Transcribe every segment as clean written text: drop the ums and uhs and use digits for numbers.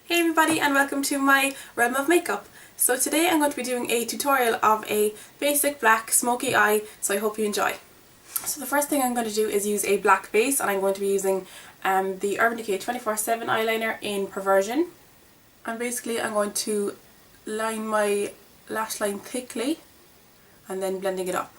Hey everybody, and welcome to my realm of makeup. So today I'm going to be doing a tutorial of a basic black smoky eye, so I hope you enjoy. So the first thing I'm going to do is use a black base, and I'm going to be using the Urban Decay 24/7 eyeliner in Perversion. And basically I'm going to line my lash line thickly and then blending it up.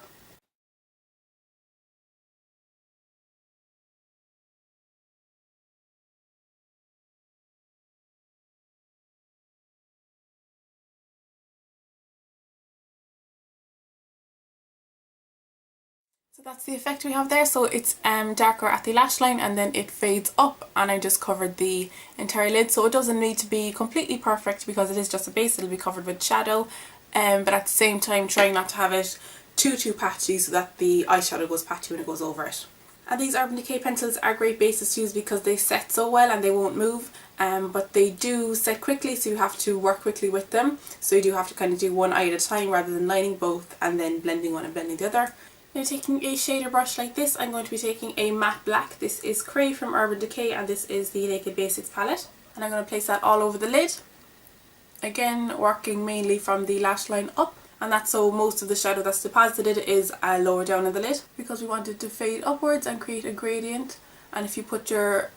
So that's the effect we have there. So it's darker at the lash line and then it fades up, and I just covered the entire lid. So it doesn't need to be completely perfect because it is just a base, it'll be covered with shadow, but at the same time trying not to have it too patchy so that the eyeshadow goes patchy when it goes over it. And these Urban Decay pencils are great bases to use because they set so well and they won't move, but they do set quickly, so you have to work quickly with them. So you do have to kind of do one eye at a time rather than lining both and then blending one and blending the other. Now, taking a shader brush like this, I'm going to be taking a matte black. This is Crave from Urban Decay and this is the Naked Basics palette. And I'm going to place that all over the lid. Again, working mainly from the lash line up. And that's so most of the shadow that's deposited is lower down in the lid, because we want it to fade upwards and create a gradient. And if you put your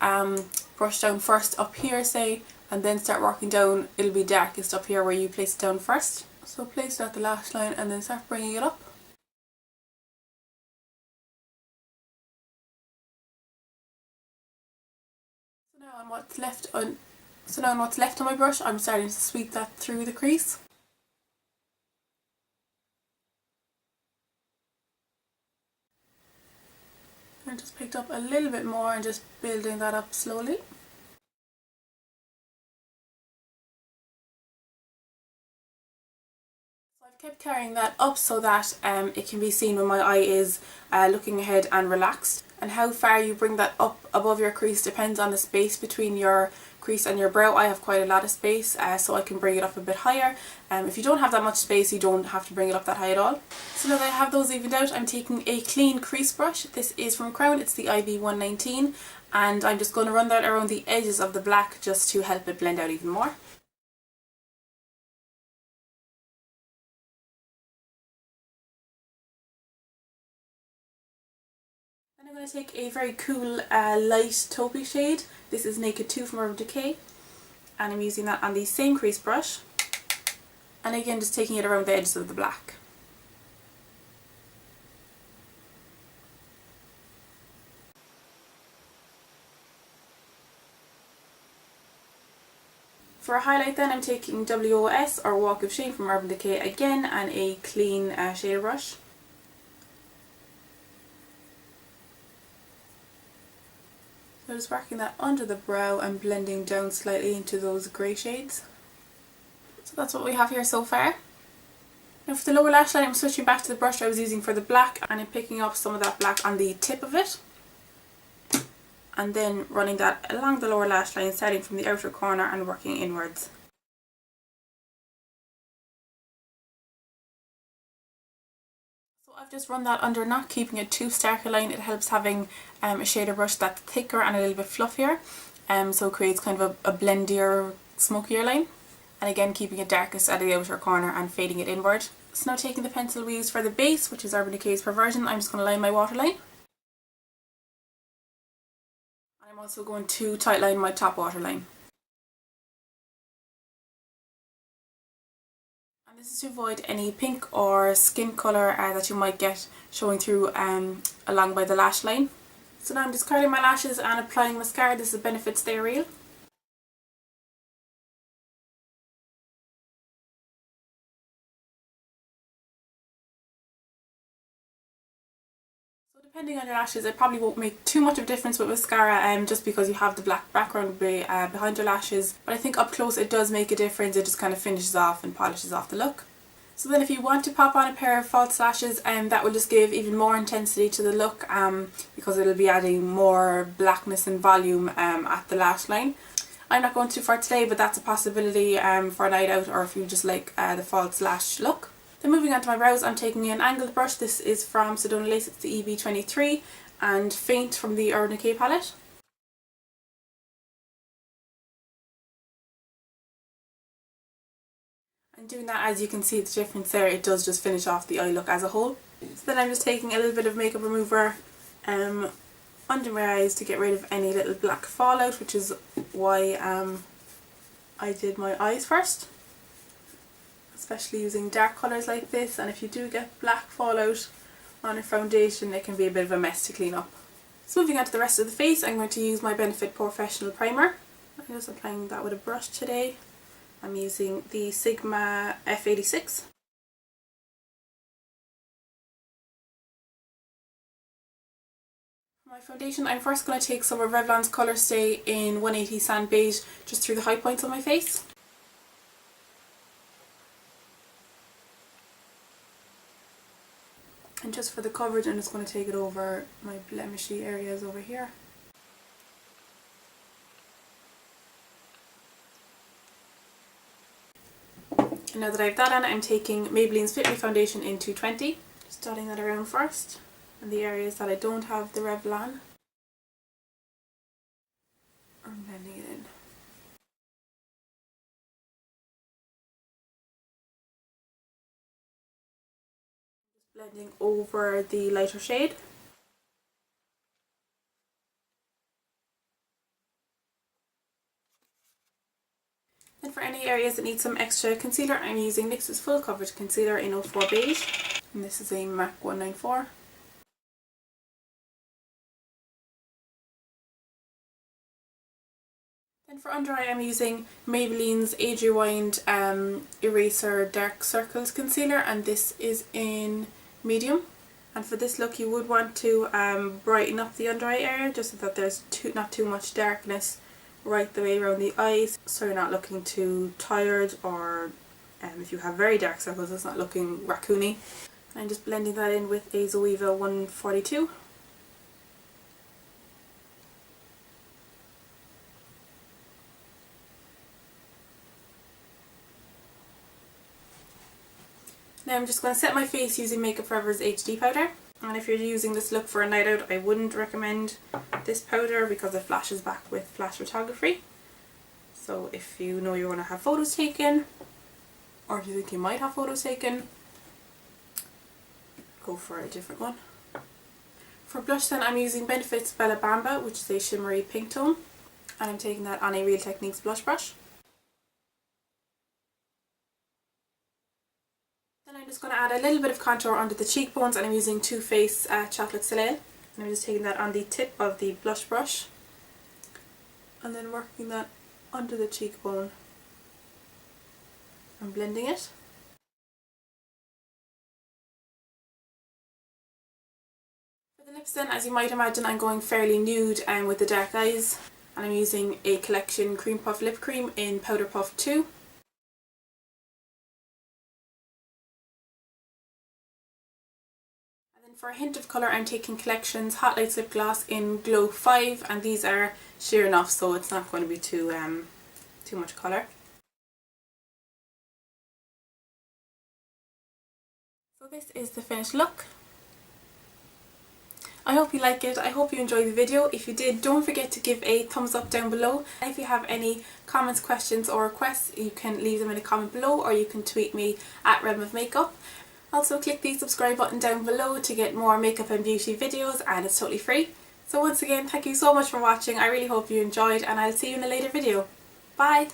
brush down first up here, say, and then start working down, it'll be darkest up here where you place it down first. So place it at the lash line and then start bringing it up. So now on what's left on my brush, I'm starting to sweep that through the crease. I just picked up a little bit more and just building that up slowly. So I've kept carrying that up so that it can be seen when my eye is looking ahead and relaxed. And how far you bring that up above your crease depends on the space between your crease and your brow. I have quite a lot of space, so I can bring it up a bit higher. If you don't have that much space, you don't have to bring it up that high at all. So now that I have those evened out, I'm taking a clean crease brush. This is from Crown, it's the IB119, and I'm just going to run that around the edges of the black just to help it blend out even more. And I'm going to take a very cool light taupey shade. This is Naked2 from Urban Decay, and I'm using that on the same crease brush, and again just taking it around the edges of the black. For a highlight then, I'm taking WOS or Walk of Shame from Urban Decay again, and a clean shader brush. So just working that under the brow and blending down slightly into those grey shades. So that's what we have here so far. Now for the lower lash line, I'm switching back to the brush I was using for the black, and I'm picking up some of that black on the tip of it. And then running that along the lower lash line, starting from the outer corner and working inwards. So I've just run that under, not keeping it too stark a line. It helps having a shader brush that's thicker and a little bit fluffier, so it creates kind of a blendier, smokier line. And again, keeping it darkest at the outer corner and fading it inward. So now taking the pencil we used for the base, which is Urban Decay's Perversion, I'm just going to line my waterline. I'm also going to tightline my top waterline. And this is to avoid any pink or skin colour that you might get showing through along by the lash line. So now I'm just curling my lashes and applying mascara. This is Benefit Stay Real. Depending on your lashes, it probably won't make too much of a difference with mascara, just because you have the black background behind your lashes, but I think up close it does make a difference. It just kind of finishes off and polishes off the look. So then if you want to pop on a pair of false lashes, that will just give even more intensity to the look, because it'll be adding more blackness and volume at the lash line. I'm not going to for today, but that's a possibility for a night out, or if you just like the false lash look. Then moving on to my brows, I'm taking an angled brush. This is from Sedona Lace, it's the EB23, and Faint from the Urban Decay palette. And doing that, as you can see the difference there, it does just finish off the eye look as a whole. So then I'm just taking a little bit of makeup remover under my eyes to get rid of any little black fallout, which is why I did my eyes first. Especially using dark colours like this, and if you do get black fallout on a foundation, it can be a bit of a mess to clean up. So moving on to the rest of the face, I'm going to use my Benefit Porefessional Primer. I'm just applying that with a brush today. I'm using the Sigma F86. For my foundation, I'm first going to take some of Revlon's Colorstay in 180 Sand Beige just through the high points of my face. And just for the coverage, I'm just going to take it over my blemishy areas over here. And now that I have that on, I'm taking Maybelline's Fit Me Foundation in 220. Just dotting that around first. And the areas that I don't have the Revlon, I'm blending it in. Blending over the lighter shade. Then for any areas that need some extra concealer, I'm using NYX's Full Coverage Concealer in 04 Beige, and this is a MAC 194. Then for under eye, I'm using Maybelline's Age Rewind Eraser Dark Circles Concealer, and this is in medium. And for this look, you would want to brighten up the under eye area just so that there's not too much darkness right the way around the eyes, so you're not looking too tired, or if you have very dark circles, it's not looking raccoony. And I'm just blending that in with a Zoeva 142. Now I'm just going to set my face using Makeup Forever's HD powder. And if you're using this look for a night out, I wouldn't recommend this powder because it flashes back with flash photography. So if you know you're going to have photos taken, or if you think you might have photos taken, go for a different one. For blush then, I'm using Benefit's Bella Bamba, which is a shimmery pink tone. And I'm taking that on a Real Techniques blush brush. I'm just going to add a little bit of contour under the cheekbones, and I'm using Too Faced Chocolate Soleil. And I'm just taking that on the tip of the blush brush and then working that under the cheekbone and blending it. For the lips then, as you might imagine, I'm going fairly nude and with the dark eyes, and I'm using a Collection Cream Puff Lip Cream in Powder Puff 2. For a hint of colour, I'm taking Collection's Hot Lights Lip Gloss in Glow 5, and these are sheer enough, so it's not going to be too much colour. So this is the finished look. I hope you like it. I hope you enjoyed the video. If you did, don't forget to give a thumbs up down below. And if you have any comments, questions or requests, you can leave them in a comment below, or you can tweet me at Realm of Makeup. Also click the subscribe button down below to get more makeup and beauty videos, and it's totally free. So once again, thank you so much for watching. I really hope you enjoyed, and I'll see you in a later video. Bye!